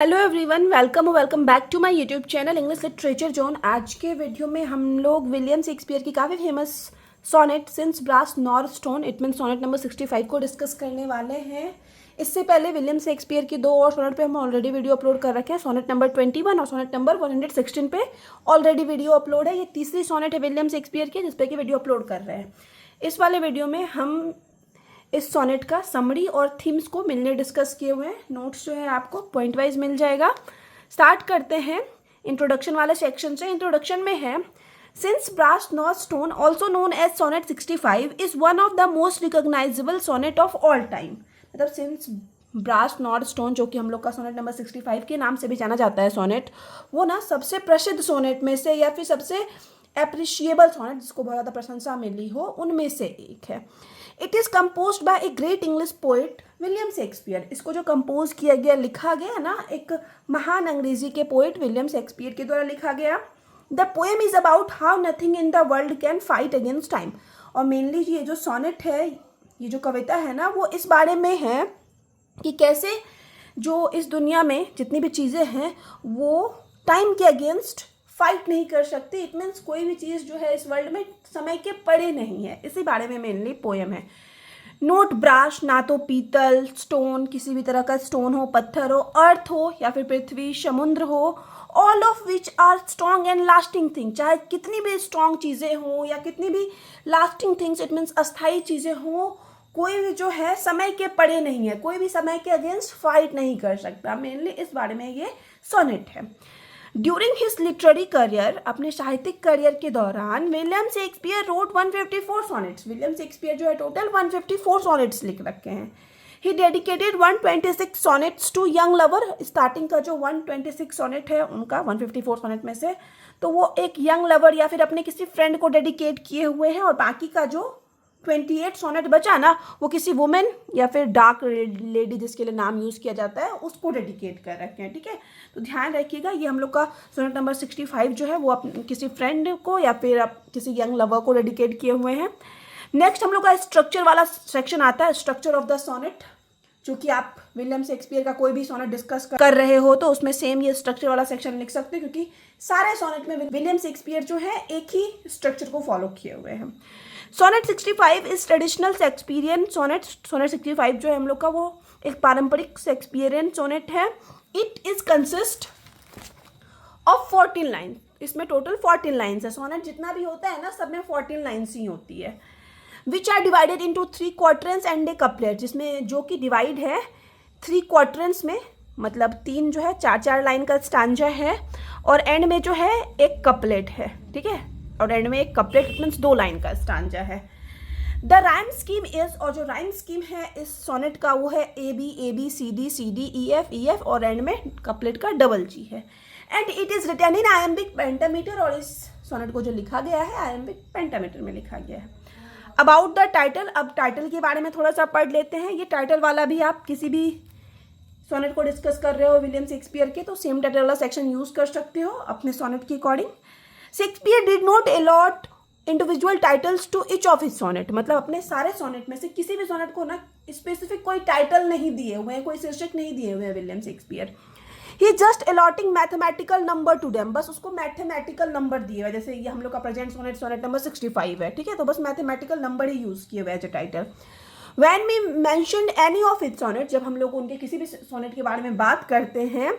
Hello everyone, welcome back to my YouTube channel English literature zone. आज के video में हम लोग विलियम शेक्सपियर की काफ़ी famous sonnet since brass nor stone it mean sonnet number 65 को डिस्कस करने वाले हैं। इससे पहले विलियम शेक्सपियर की दो और सोनेट पे हम ऑलरेडी वीडियो अपलोड कर रखे हैं। सोनेट नंबर 21 और सोनेट नंबर 116 पे ऑलरेडी वीडियो अपलोड है। ये तीसरी सोनेट है विलियम शेक्सपियर की जिसपे कि वीडियो अपलोड कर रहे हैं। इस वाले वीडियो में हम इस सोनेट का समरी और थीम्स को मिलने डिस्कस किए हुए हैं। नोट्स जो है आपको पॉइंट वाइज मिल जाएगा। स्टार्ट करते हैं इंट्रोडक्शन वाले सेक्शन से। इंट्रोडक्शन में है since brass nor stone also known as sonnet 65 is one of the most recognisable sonnet of all time. मतलब सिंस ब्रास नॉर स्टोन जो कि हम लोग का सोनेट नंबर 65 के नाम से भी जाना जाता है सोनेट, वो ना सबसे प्रसिद्ध सोनेट में से या फिर सबसे एप्रिशिएबल सोनेट जिसको बहुत ज़्यादा प्रशंसा मिली हो उनमें से एक है। It is compose bye a great English poet William Shakespeare. इसको जो कंपोज किया गया, लिखा गया ना, एक महान अंग्रेजी के पोइट विलियम शेक्सपियर के द्वारा लिखा गया। The poem is about how nothing in the world can fight against time. और मेनली ये जो सोनेट है, ये जो कविता है ना, वो इस बारे में है कि कैसे जो इस दुनिया में जितनी भी चीज़ें हैं वो टाइम के अगेंस्ट फाइट नहीं कर सकती। इट मीन्स कोई भी चीज़ जो है इस वर्ल्ड में समय के परे नहीं है। इसी बारे में मेनली पोएम है। नोट ब्राश, ना तो पीतल, स्टोन, किसी भी तरह का स्टोन हो, पत्थर हो, अर्थ हो या फिर पृथ्वी, समुद्र हो, all of which are strong and lasting thing. चाहे कितनी भी स्ट्रॉन्ग चीज़ें हों या कितनी भी लास्टिंग थिंग्स, इट मीन्स अस्थायी चीज़ें हों, कोई भी जो है समय के परे नहीं है, कोई भी समय के अगेंस्ट फाइट नहीं कर सकता। मेनली इस बारे में ये सोनेट है। ड्यूरिंग हिज लिटरेरी करियर, अपने साहित्यिक करियर के दौरान William Shakespeare wrote 154 sonnets. William Shakespeare जो है टोटल 154 सोनेट्स लिख रखे हैं। He dedicated 126 sonnets to young lover. Starting का जो 126 सोनेट है उनका 154 सोनेट में से, तो वो एक यंग लवर या फिर अपने किसी फ्रेंड को डेडिकेट किए हुए हैं। और बाकी का जो 28 सोनेट बचा ना, वो किसी वुमेन या फिर डार्क लेडी जिसके लिए नाम यूज़ किया जाता है उसको डेडिकेट कर रखे हैं। ठीक है, तो ध्यान रखिएगा ये हम लोग का सोनेट नंबर 65 जो है वो किसी फ्रेंड को या फिर किसी यंग लवर को डेडिकेट किए हुए हैं। नेक्स्ट हम लोग का स्ट्रक्चर वाला सेक्शन आता है, स्ट्रक्चर ऑफ द सोनेट। जो कि आप विलियम शेक्सपियर का कोई भी सोनेट डिस्कस कर रहे हो तो उसमें सेम ये स्ट्रक्चर वाला सेक्शन लिख सकते हो, क्योंकि सारे सोनेट में विलियम शेक्सपियर जो है एक ही स्ट्रक्चर को फॉलो किए हुए हैं। Sonnet 65 is traditional Shakespearean sonnet. Sonnet 65 जो है हम लोग का वो एक पारंपरिक शेक्सपियरियन सोनेट है। It is consist of 14 line. इसमें टोटल 14 लाइन्स है। सोनेट जितना भी होता है ना, सब में 14 लाइन्स ही होती है। Which are divided into 3 quatrains and a couplet, जिसमें जो कि डिवाइड है 3 क्वार्टरंस में, मतलब 3 जो है 4-4 लाइन का स्टांजा है और एंड में जो है एक कपलेट है। ठीक है, और एंड में एक कपलेट मीन्स 2 लाइन का स्टांजा है। द राइम स्कीम इज, और जो राइम स्कीम है इस सोनेट का वो है A B C D E F और एंड में कपलेट का डबल जी है। And it is written in iambic pentameter, और इस सोनेट को जो लिखा गया है आयम्बिक पेंटामीटर में लिखा गया है। अबाउट द टाइटल, अब टाइटल के बारे में थोड़ा सा पढ़ लेते हैं। ये टाइटल वाला भी आप किसी भी सोनेट को डिस्कस कर रहे हो विलियम शेक्सपियर के, तो सेम टाइटल वाला सेक्शन यूज कर सकते हो अपने सोनेट के according. Shakespeare did not allot individual titles to each of his sonnet. मतलब अपने सारे सोनेट में से किसी भी सोनेट को ना स्पेसिफिक कोई टाइटल नहीं दिए हुए हैं, कोई शीर्षक नहीं दिए हुए हैं William Shakespeare. He just allotting mathematical number to them, बस उसको मैथमेटिकल नंबर दिए हुए। जैसे ये हम लोग का प्रेजेंट सोनेट सोनेट नंबर 65 है, ठीक है, तो बस मैथमेटिकल नंबर ही यूज किए हुए as a title. When we mentioned any of its sonnet, जब हम लोग उनके किसी भी सोनेट के बारे में बात करते हैं,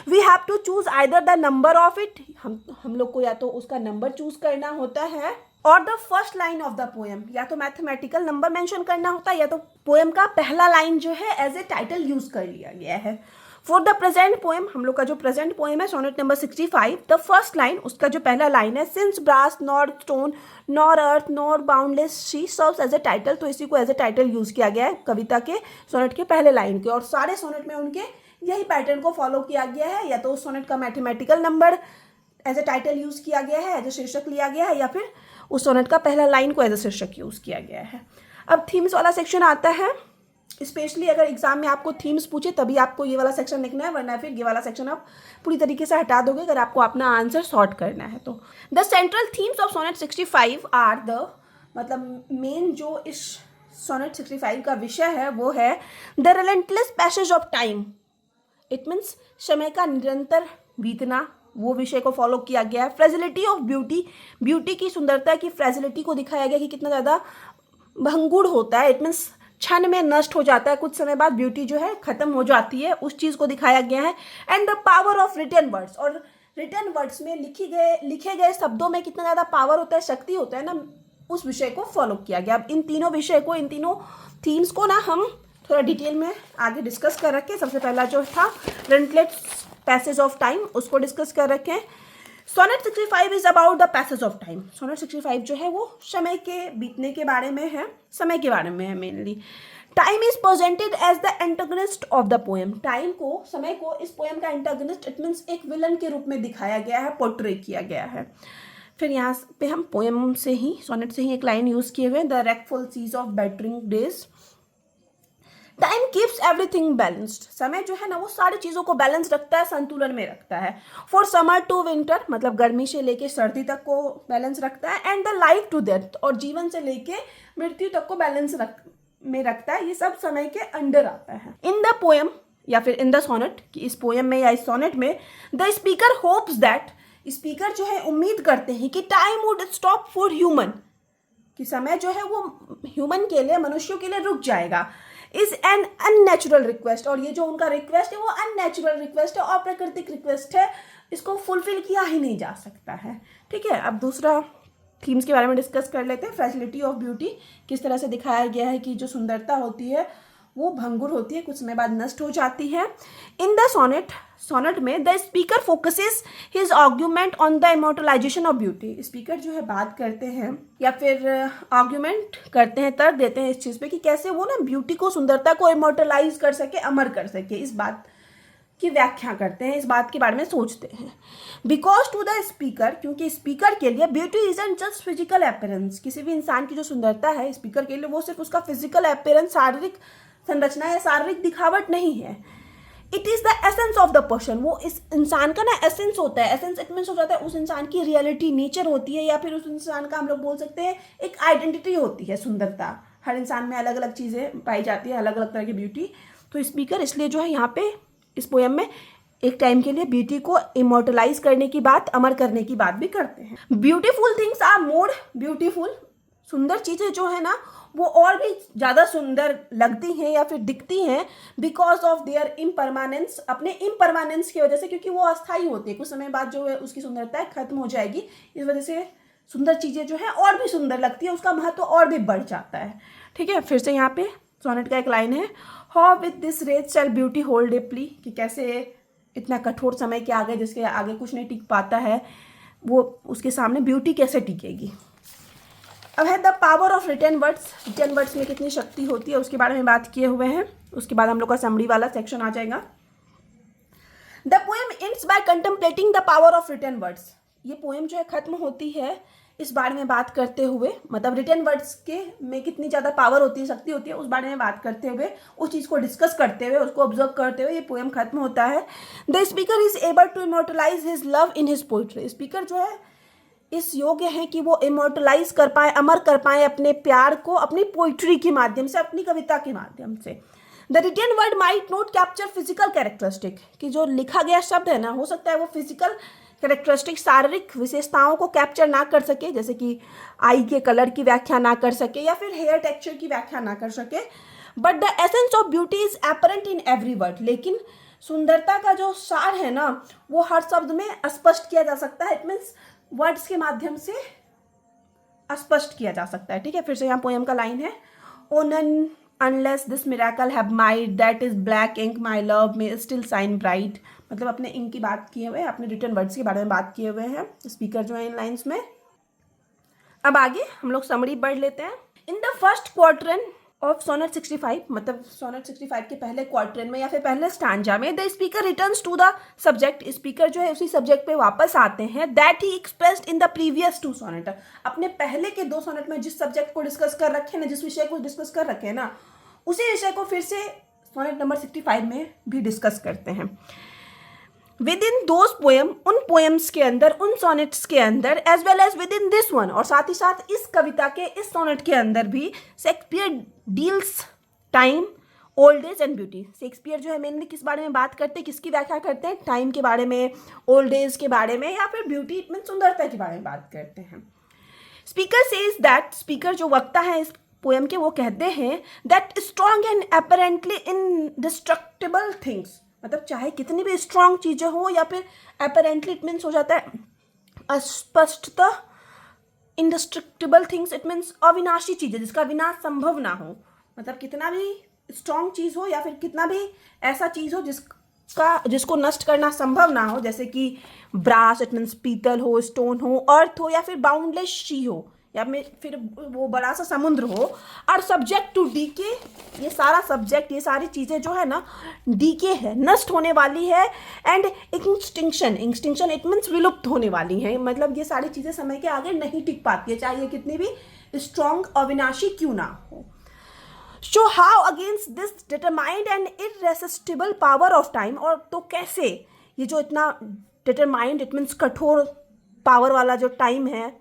we have to choose either the number of it, हम लोग को या तो उसका नंबर चूज करना होता है, और the first line of the poem, या तो मैथमेटिकल नंबर मेंशन करना होता है या तो पोएम का पहला लाइन जो है एज ए टाइटल यूज कर लिया गया है। फॉर द प्रेजेंट पोएम, हम लोग का जो प्रेजेंट पोएम है sonnet number 65, the first line, उसका जो पहला लाइन है, since brass nor stone nor earth nor boundless sea serves as a title, तो इसी को एज ए टाइटल यूज किया गया है कविता के सोनेट के पहले लाइन के। और सारे सोनेट में उनके यही पैटर्न को फॉलो किया गया है, या तो उस सोनेट का mathematical number as a title use किया गया है, एज ए शीर्षक लिया गया है, या फिर उस सोनेट का पहला लाइन को एज ए शीर्षक यूज किया गया है। अब थीम्स वाला सेक्शन आता है। स्पेशली अगर एग्जाम में आपको थीम्स पूछे तभी आपको ये वाला सेक्शन लिखना है, वरना फिर ये वाला सेक्शन आप पूरी तरीके से हटा दोगे अगर आपको अपना आंसर सॉर्ट करना है तो। The central themes of sonnet 65 are the, मतलब मेन जो इस सोनेट 65 का विषय है वो है the relentless passage of time it means समय का निरंतर बीतना, वो विषय को फॉलो किया गया है। फ्रेजिलिटी ऑफ ब्यूटी, ब्यूटी की सुंदरता की फ्रेजिलिटी को दिखाया गया कि कितना ज़्यादा भंगुर होता है, इट मीन्स क्षण में नष्ट हो जाता है, कुछ समय बाद ब्यूटी जो है खत्म हो जाती है, उस चीज़ को दिखाया गया है। And the power of written words, और रिटन वर्ड्स में लिखे गए शब्दों में कितना ज़्यादा पावर होता है, शक्ति होता है ना, उस विषय को फॉलो किया गया। अब इन तीनों विषय को, इन तीनों थीम्स को ना हम थोड़ा डिटेल में आगे डिस्कस कर रखे। सबसे पहला जो था रेंटलेस पैसेज ऑफ टाइम, उसको डिस्कस कर रखे हैं। Sonnet 65 is about the passage of time. Sonnet 65 जो है वो समय के बीतने के बारे में है, समय के बारे में है mainly. Time is presented as the antagonist of the poem. Time को, समय को इस पोएम का एंटागनिस्ट, इट मीन्स एक विलन के रूप में दिखाया गया है, पोर्ट्रे किया गया है। फिर यहाँ पे हम पोएम से ही, सोनेट से ही एक लाइन यूज किए हुए, the wreckful siege of battering days. Time keeps everything balanced. समय जो है ना वो सारी चीज़ों को बैलेंस रखता है, संतुलन में रखता है। फॉर समर टू विंटर, मतलब गर्मी से लेके सर्दी तक को बैलेंस रखता है। And the life to death, और जीवन से लेके मृत्यु तक को बैलेंस में रखता है। ये सब समय के अंडर आता है। इन द पोएम या फिर इन द सोनेट, कि इस पोएम में या इस सोनेट में, the speaker hopes that, speaker जो है उम्मीद करते हैं कि time would stop for human, कि समय जो है वो ह्यूमन के लिए, मनुष्यों के लिए रुक जाएगा। इज एन अननेचुरल रिक्वेस्ट, और ये जो उनका रिक्वेस्ट है वो अननेचुरल रिक्वेस्ट है, अप्राकृतिक रिक्वेस्ट है, इसको फुलफिल किया ही नहीं जा सकता है। ठीक है, अब दूसरा थीम्स के बारे में डिस्कस कर लेते हैं। फ्रेजिलिटी ऑफ ब्यूटी, किस तरह से दिखाया गया है कि जो सुंदरता होती है वो भंगुर होती है, कुछ समय बाद नष्ट हो जाती है। इन द सोनेट में the speaker focuses his argument on the immortalization of beauty. Speaker जो है बात करते हैं या फिर आर्ग्यूमेंट करते हैं, तर्क देते हैं इस चीज़ पे कि कैसे वो ना ब्यूटी को, सुंदरता को इमोर्टलाइज कर सके, अमर कर सके। इस बात की व्याख्या करते हैं, इस बात के बारे में सोचते हैं। बिकॉज टू द स्पीकर, क्योंकि स्पीकर के लिए beauty isn't just physical appearance, किसी भी इंसान की जो सुंदरता है स्पीकर के लिए वो सिर्फ उसका फिजिकल अपीयरेंस, शारीरिक संरचना या शारीरिक दिखावट नहीं है। It is the essence of the person, वो इस इंसान का ना एसेंस होता है। एसेंस इट मीन्स हो जाता है उस इंसान की रियलिटी, नेचर होती है, या फिर उस इंसान का हम लोग बोल सकते हैं एक आइडेंटिटी होती है। सुंदरता, हर इंसान में अलग अलग चीज़ें पाई जाती है, अलग अलग तरह की ब्यूटी। तो स्पीकर इसलिए जो है यहाँ पे इस पोएम में एक टाइम के लिए ब्यूटी को इमोर्टलाइज करने की बात, अमर करने की बात भी करते हैं। Beautiful things are more beautiful, सुंदर चीज़ें जो है ना वो और भी ज़्यादा सुंदर लगती हैं या फिर दिखती हैं, बिकॉज ऑफ देयर इम्परमानेंस, अपने इम्परमानेंस की वजह से, क्योंकि वो अस्थायी होती है, कुछ समय बाद जो है उसकी सुंदरता है खत्म हो जाएगी। इस वजह से सुंदर चीज़ें जो है और भी सुंदर लगती है, उसका महत्व और भी बढ़ जाता है। ठीक है, फिर से यहाँ पे सोनेट का एक लाइन है, how with this rage shall beauty hold deeply, कि कैसे इतना कठोर समय के आगे, जिसके आगे कुछ नहीं टिक पाता है, वो उसके सामने ब्यूटी कैसे टिकेगी। अब है the power of written words. Written words में कितनी शक्ति होती है उसके बारे में बात किए हुए हैं। उसके बाद हम लोग का समरी वाला सेक्शन आ जाएगा। The poem ends by contemplating the power of written words. ये पोएम जो है खत्म होती है इस बारे में बात करते हुए, मतलब रिटन वर्ड्स के में कितनी ज़्यादा पावर होती है, शक्ति होती है, उस बारे में बात करते हुए, उस चीज़ को डिस्कस करते हुए, उसको ऑब्जर्व करते हुए ये पोएम खत्म होता है। The speaker is able to immortalize his love in his poetry. Speaker जो है इस योग्य है कि वो इमोर्टलाइज कर पाए, अमर कर पाए अपने प्यार को अपनी पोइट्री के माध्यम से, अपनी कविता के माध्यम से। The written word might not capture physical characteristic, कि जो लिखा गया शब्द है ना, हो सकता है वो फिजिकल कैरेक्टरिस्टिक, शारीरिक विशेषताओं को कैप्चर ना कर सके, जैसे कि आई के कलर की व्याख्या ना कर सके या फिर हेयर टेक्सचर की व्याख्या ना कर सके। But the essence of beauty is apparent in every word, लेकिन सुंदरता का जो सार है ना वो हर शब्द में स्पष्ट किया जा सकता है। इट मीन्स वर्ड्स के माध्यम से स्पष्ट किया जा सकता है। ठीक है, फिर से यहाँ पोएम का लाइन है, O none unless this miracle have might that is black ink my love may still shine bright. मतलब अपने इंक की बात किए हुए, अपने रिटन वर्ड्स के बारे में बात किए हुए हैं स्पीकर जो है इन लाइन्स में। अब आगे हम लोग समरी पढ़ लेते हैं। In the first quatrain of sonnet 65, मतलब सोनेट 65 के पहले क्वार्टरन में या फिर पहले स्टांजा में, the speaker returns to the subject. Speaker जो है उसी सब्जेक्ट पे वापस आते हैं that he expressed in the previous two sonnet. अपने पहले के 2 सोनेट में जिस सब्जेक्ट को डिस्कस कर रखे हैं ना, जिस विषय को डिस्कस कर रखे हैं ना, उसी विषय को फिर से सोनेट नंबर 65 में भी डिस्कस करते हैं। विद इन दोज पोएम, उन पोएम्स के अंदर, उन सोनेट्स के अंदर, as well as within this one, और साथ ही साथ इस कविता के इस सोनेट के अंदर भी Shakespeare deals time old age and beauty. Shakespeare जो है मेनली किस बारे में बात करते हैं, किसकी व्याख्या करते हैं? टाइम के बारे में, ओल्ड एज के बारे में, या फिर ब्यूटी इट मीन सुंदरता के बारे में बात करते हैं। स्पीकर सेज दैट, स्पीकर जो वक्ता है इस पोएम के, वो कहते हैं that strong and apparently indestructible things, मतलब चाहे कितनी भी स्ट्रॉन्ग चीज़ें हो या फिर अपेरेंटली इट मीन्स हो जाता है अस्पष्टता, इंडिस्ट्रक्टिबल थिंग्स इट मीन्स अविनाशी चीज़ें जिसका विनाश संभव ना हो, मतलब कितना भी स्ट्रॉन्ग चीज़ हो या फिर कितना भी ऐसा चीज़ हो जिसको नष्ट करना संभव ना हो, जैसे कि ब्रास इट मीन्स पीतल हो, स्टोन हो, अर्थ हो, या फिर बाउंडलेस सी हो, या फिर वो बड़ा सा समुद्र हो, और सब्जेक्ट टू डीके, ये सारा सब्जेक्ट, ये सारी चीज़ें जो है ना डीके है, नष्ट होने वाली है, and extinction, extinction it means विलुप्त होने वाली है, मतलब ये सारी चीज़ें समय के आगे नहीं टिक पाती है, चाहे ये कितनी भी स्ट्रॉन्ग अविनाशी क्यों ना हो। So how against this determined and irresistible power of time, और तो कैसे ये जो इतना determined it means कठोर पावर वाला जो टाइम है,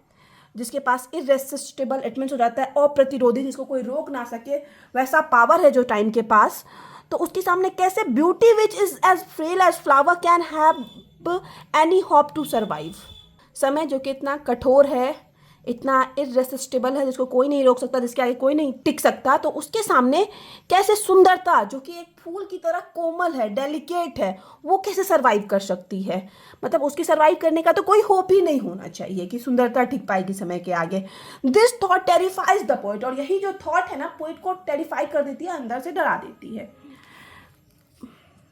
जिसके पास irresistible it means हो जाता है अप्रतिरोधी, जिसको कोई रोक ना सके, वैसा पावर है जो टाइम के पास, तो उसके सामने कैसे beauty which is as frail as flower can have any hope to survive. समय जो कि इतना कठोर है, इतना इररेसिस्टिबल है, जिसको कोई नहीं रोक सकता, जिसके आगे कोई नहीं टिक सकता, तो उसके सामने कैसे सुंदरता जो कि एक फूल की तरह कोमल है, डेलिकेट है, वो कैसे सरवाइव कर सकती है। मतलब उसकी सरवाइव करने का तो कोई होप ही नहीं होना चाहिए कि सुंदरता टिक पाएगी समय के आगे। दिस थॉट टेरिफाइज द पोएट, और यही जो थॉट है ना पोएट को टेरिफाई कर देती है, अंदर से डरा देती है।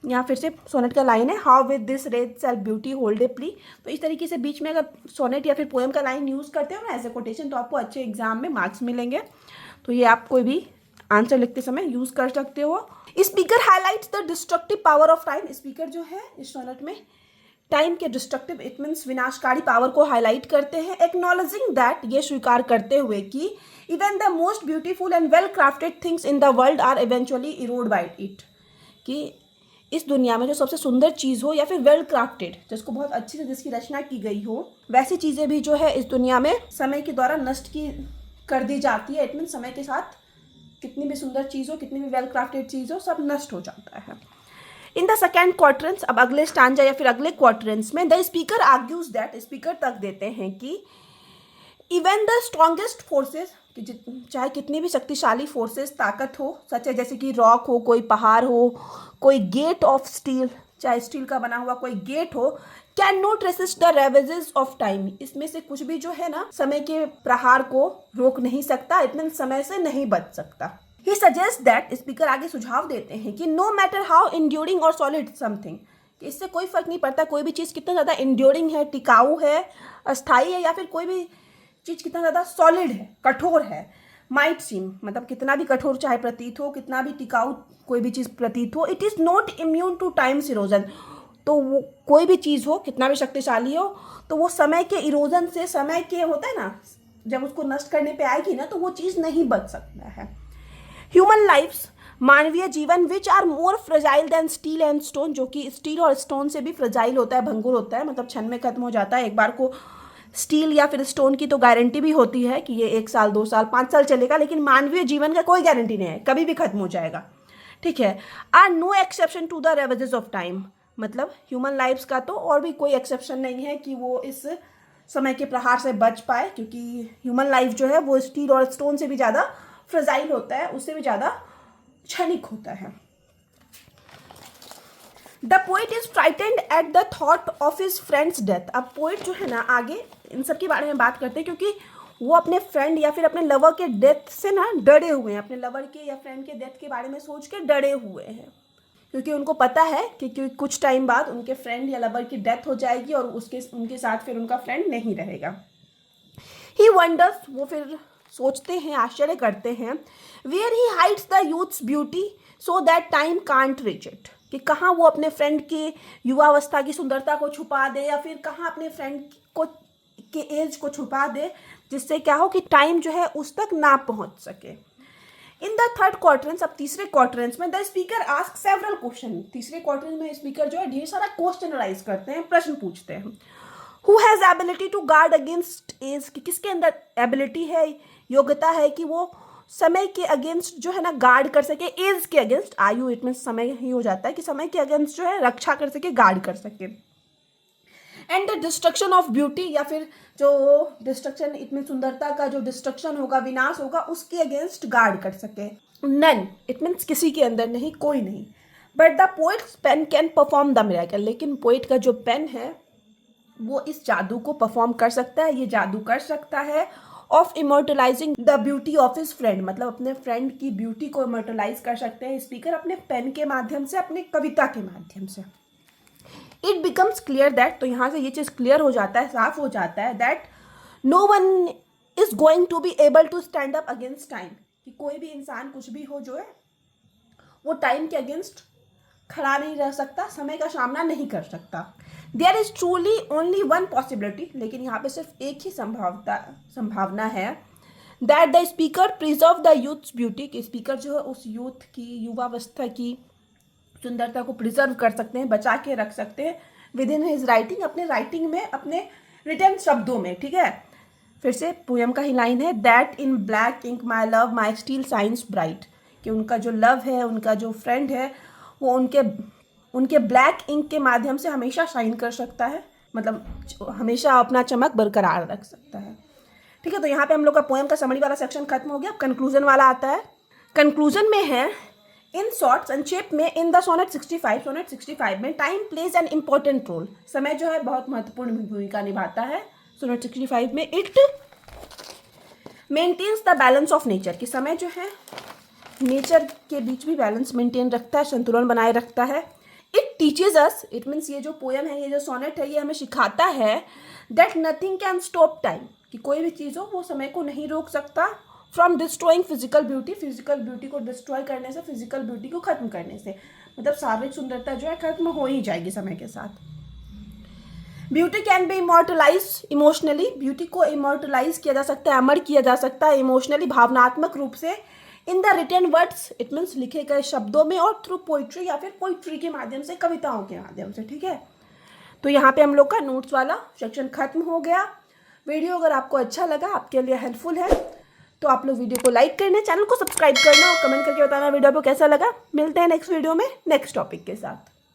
यहाँ फिर से सोनेट का लाइन है, how with this red self beauty hold a plea. तो इस तरीके से बीच में अगर सोनेट या फिर पोएम का लाइन यूज़ करते हो ना एज ए कोटेशन, तो आपको अच्छे एग्जाम में मार्क्स मिलेंगे। तो ये आप कोई भी आंसर लिखते समय यूज़ कर सकते हो। Speaker highlights the destructive power of time. Speaker जो है इस सोनेट में टाइम के डिस्ट्रक्टिव इट मीन्स विनाशकारी पावर को हाईलाइट करते हैं, एक्नॉलेजिंग दैट, ये स्वीकार करते हुए कि even the most beautiful and well crafted things in the world are eventually erode by it, कि इस दुनिया में जो सबसे सुंदर चीज़ हो या फिर वेल क्राफ्टेड, जिसको बहुत अच्छी से जिसकी रचना की गई हो, वैसी चीज़ें भी जो है इस दुनिया में समय के द्वारा नष्ट की कर दी जाती है। इट मीन समय के साथ कितनी भी सुंदर चीज़ हो, कितनी भी वेल क्राफ्टेड चीज़ हो, सब नष्ट हो जाता है। इन द सेकेंड क्वार्टरेंस, अब अगले स्टांजा या फिर अगले क्वार्टरेंस में the speaker argues that, speaker तक देते हैं कि इवन द स्ट्रॉन्गेस्ट फोर्सेस, चाहे कितनी भी शक्तिशाली फोर्सेस ताकत हो, सच है जैसे कि रॉक हो, कोई पहाड़ हो, कोई गेट ऑफ स्टील, चाहे स्टील का बना हुआ कोई गेट हो, can not resist the ravages of time, इसमें से कुछ भी जो है ना समय के प्रहार को रोक नहीं सकता, इतने समय से नहीं बच सकता। ही सजेस्ट दैट, स्पीकर आगे सुझाव देते हैं कि नो मैटर हाउ इंड्यूरिंग और सॉलिड समथिंग, कि इससे कोई फर्क नहीं पड़ता कोई भी चीज़ कितना ज़्यादा इंड्यूरिंग है, टिकाऊ है, अस्थायी है, या फिर कोई भी चीज़ कितना ज़्यादा सॉलिड है, कठोर है, माइट सीम, मतलब कितना भी कठोर चाहे प्रतीत हो, कितना भी टिकाऊ कोई भी चीज़ प्रतीत हो, it is not immune two times erosion, तो वो कोई भी चीज़ हो, कितना भी शक्तिशाली हो, तो वो समय के इरोजन से, समय के होता है ना, जब उसको नष्ट करने पे आएगी ना, तो वो चीज़ नहीं बच सकता है। ह्यूमन लाइफ्स, मानवीय जीवन, which are more fragile than steel and stone, जो कि स्टील और स्टोन से भी फ्रजाइल होता है, भंगुर होता है, मतलब क्षण में खत्म हो जाता है। एक बार को स्टील या फिर स्टोन की तो गारंटी भी होती है कि ये 1 साल 2 साल 5 साल चलेगा, लेकिन मानवीय जीवन का कोई गारंटी नहीं है, कभी भी खत्म हो जाएगा, ठीक है। Are no exception to the ravages of time, मतलब ह्यूमन लाइफ्स का तो और भी कोई एक्सेप्शन नहीं है कि वो इस समय के प्रहार से बच पाए, क्योंकि ह्यूमन लाइफ जो है वो स्टील और स्टोन से भी ज़्यादा फ्रजाइल होता है, उससे भी ज़्यादा क्षणिक होता है। The poet is frightened at the thought of his friends death. अब पोइट जो है ना आगे इन सब के बारे में बात करते हैं, क्योंकि वो अपने फ्रेंड या फिर अपने लवर के डेथ से ना डरे हुए हैं, अपने लवर के या फ्रेंड के डेथ के बारे में सोच के डरे हुए हैं, क्योंकि उनको पता है कि कुछ टाइम बाद उनके फ्रेंड या लवर की डेथ हो जाएगी और उनके साथ फिर उनका फ्रेंड नहीं रहेगा। ही वंडर्स, वो फिर सोचते हैं, आश्चर्य करते हैं, where he hides the youth's beauty so that time can't reach it, कि कहाँ वो अपने फ्रेंड के युवावस्था की सुंदरता को छुपा दे, या फिर कहाँ अपने फ्रेंड को के एज को छुपा दे, जिससे क्या हो कि टाइम जो है उस तक ना पहुंच सके। इन द थर्ड क्वार्टरेंस, अब तीसरे क्वार्टरेंस में the speaker ask several question, तीसरे क्वार्टरेंस में स्पीकर जो है ढेर सारा क्वेश्चन राइज करते हैं, प्रश्न पूछते हैं। Who has ability to guard against age, कि किसके अंदर एबिलिटी है, योग्यता है कि वो समय के अगेंस्ट जो है ना गार्ड कर सके, एज के अगेंस्ट, आयु इट मीन्स समय ही हो जाता है कि समय के अगेंस्ट जो है रक्षा कर सके, गार्ड कर सके। And the destruction of beauty, या फिर जो डिस्ट्रक्शन इट मीन सुंदरता का जो डिस्ट्रक्शन होगा, विनाश होगा, उसके अगेंस्ट गार्ड कर सके। नन इट मीन्स किसी के अंदर नहीं, कोई नहीं। But the poet's pen can perform the miracle, लेकिन पोइट का जो पेन है वो इस जादू को परफॉर्म कर सकता है, ये जादू कर सकता है of immortalizing the beauty of his friend, मतलब अपने फ्रेंड की ब्यूटी को इमोर्टलाइज कर सकते हैं स्पीकर अपने पेन के माध्यम से, अपनी कविता के माध्यम से। इट बिकम्स क्लियर दैट, तो यहाँ से ये चीज़ क्लियर हो जाता है, साफ हो जाता है that no one is going to be able to stand up against time, कि कोई भी इंसान कुछ भी हो जो है वो टाइम के अगेंस्ट खड़ा नहीं रह सकता, समय का सामना नहीं कर सकता। There is truly only one possibility, लेकिन यहाँ पे सिर्फ एक ही संभावना है, that the speaker preserve the youth's beauty, कि स्पीकर जो है उस यूथ की, युवावस्था की सुंदरता को प्रिजर्व कर सकते हैं, बचा के रख सकते हैं विद इन हिज राइटिंग, अपने राइटिंग में, अपने रिटर्न शब्दों में। ठीक है, फिर से पोएम का ही लाइन है, that in black ink my love may still shine bright, कि उनका जो लव है, उनका जो फ्रेंड है, वो उनके ब्लैक इंक के माध्यम से हमेशा शाइन कर सकता है, मतलब हमेशा अपना चमक बरकरार रख सकता है। ठीक है, तो यहाँ पे हम लोग का पोएम का समरी वाला सेक्शन खत्म हो गया। अब कंक्लूजन वाला आता है। कंक्लूजन में है, इन शॉर्ट, संक्षेप में, इन द सोनेट 65 में time plays an important role, समय जो है बहुत महत्वपूर्ण भूमिका निभाता है सोनेट 65 में। It maintains the balance of nature, कि समय जो है नेचर के बीच भी बैलेंस मेंटेन रखता है, संतुलन बनाए रखता है। It teaches us, it means ये जो पोएम है, ये जो सोनेट है, ये हमें सिखाता है that nothing can stop time, कि कोई भी चीज़ हो वो समय को नहीं रोक सकता, from destroying physical beauty, physical beauty को डिस्ट्रॉय करने से, फिजिकल ब्यूटी को खत्म करने से, मतलब शारीरिक सुंदरता जो है खत्म हो ही जाएगी समय के साथ। Beauty can be immortalize emotionally, beauty को इमोर्टलाइज किया जा सकता है, अमर किया जा सकता है इमोशनली, भावनात्मक रूप से, in the written words, it means लिखे गए शब्दों में, और थ्रू पोइट्री, या फिर पोइट्री के माध्यम से, कविताओं के माध्यम से। ठीक है, तो यहाँ पे हम लोग का नोट्स वाला सेक्शन खत्म हो गया। वीडियो अगर आपको अच्छा लगा, आपके लिए हेल्पफुल है, तो आप लोग वीडियो को लाइक करना, चैनल को सब्सक्राइब करना और कमेंट करके बताना वीडियो आपको कैसा लगा। मिलते हैं नेक्स्ट वीडियो में नेक्स्ट टॉपिक के साथ।